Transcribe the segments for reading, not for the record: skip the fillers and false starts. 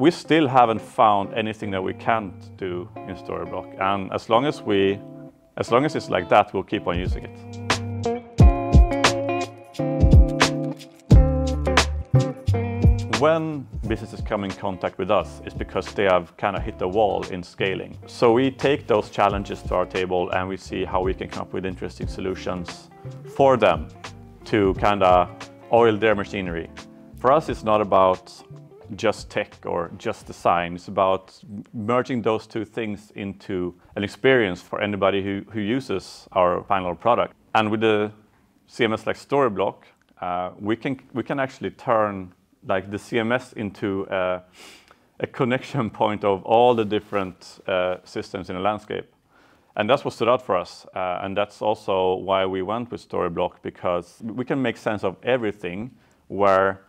We still haven't found anything that we can't do in Storyblok, and as long as it's like that, we'll keep on using it. When businesses come in contact with us, it's because they have kind of hit a wall in scaling. So we take those challenges to our table and we see how we can come up with interesting solutions for them to kind of oil their machinery. For us, it's not about just tech or just design. It's about merging those two things into an experience for anybody who uses our final product. And with the CMS like Storyblok, we can actually turn like the CMS into a connection point of all the different systems in the landscape. And that's what stood out for us. And that's also why we went with Storyblok, because we can make sense of everything where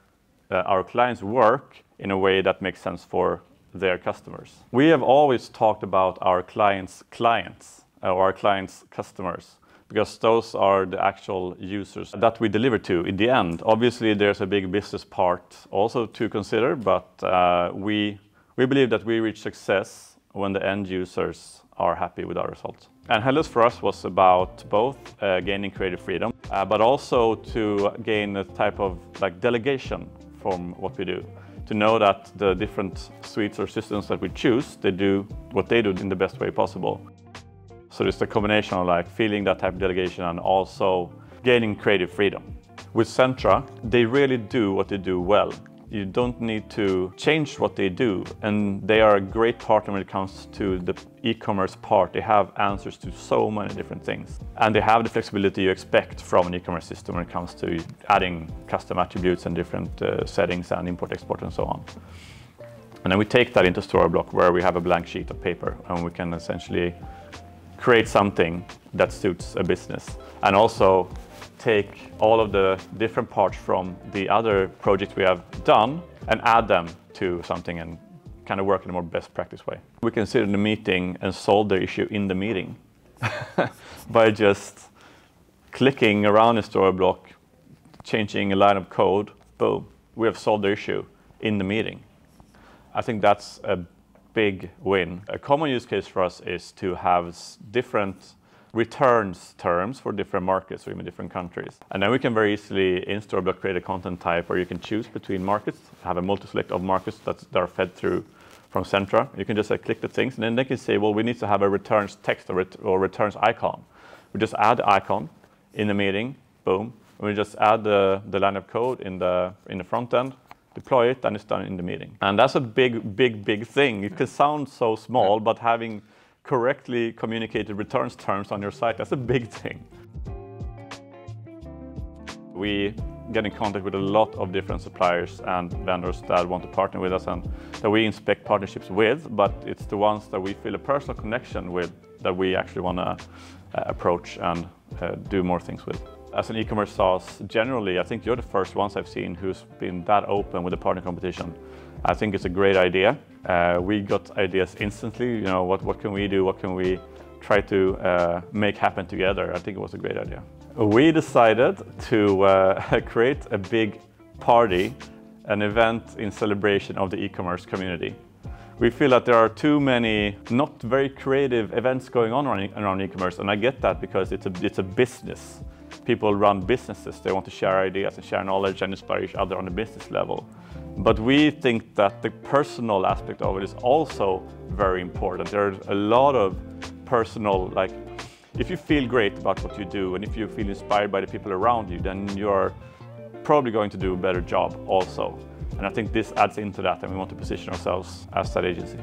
our clients work in a way that makes sense for their customers. We have always talked about our clients' clients, or our clients' customers, because those are the actual users that we deliver to in the end. Obviously, there's a big business part also to consider, but we believe that we reach success when the end users are happy with our results. And Headless for us was about both gaining creative freedom, but also to gain a type of like delegation from what we do. To know that the different suites or systems that we choose, they do what they do in the best way possible. So it's a combination of like feeling that type of delegation and also gaining creative freedom. With Centra, they really do what they do well. You don't need to change what they do, and they are a great partner when it comes to the e-commerce part. They have answers to so many different things, and they have the flexibility you expect from an e-commerce system when it comes to adding custom attributes and different settings and import, export, and so on. And then we take that into Storyblok, where we have a blank sheet of paper, and we can essentially create something that suits a business, and also take all of the different parts from the other projects we have done and add them to something and kind of work in a more best practice way. We can sit in the meeting and solve the issue in the meeting by just clicking around in Storyblok, changing a line of code, boom, we have solved the issue in the meeting. I think that's a big win. A common use case for us is to have different returns terms for different markets or even different countries. And then we can very easily in Storyblok create a content type where you can choose between markets, have a multi-select of markets that are fed through from Centra. You can just click the things, and then they can say, well, we need to have a returns text or returns icon. We just add the icon in the meeting, boom. And we just add the line of code in the front end, deploy it, and it's done in the meeting. And that's a big thing. It can sound so small, but having correctly communicated returns terms on your site, that's a big thing. We get in contact with a lot of different suppliers and vendors that want to partner with us and that we inspect partnerships with, but it's the ones that we feel a personal connection with that we actually want to approach and do more things with. As an e-commerce SaaS, generally, I think you're the first ones I've seen who's been that open with the partner competition. I think it's a great idea. We got ideas instantly, you know, what can we do, what can we try to make happen together. I think it was a great idea. We decided to create a big party, an event in celebration of the e-commerce community. We feel that there are too many not very creative events going on around e-commerce, and I get that because it's a business. People run businesses, they want to share ideas and share knowledge and inspire each other on a business level. But we think that the personal aspect of it is also very important. There's a lot of personal, like, if you feel great about what you do and if you feel inspired by the people around you, then you're probably going to do a better job also. And I think this adds into that, and we want to position ourselves as that agency.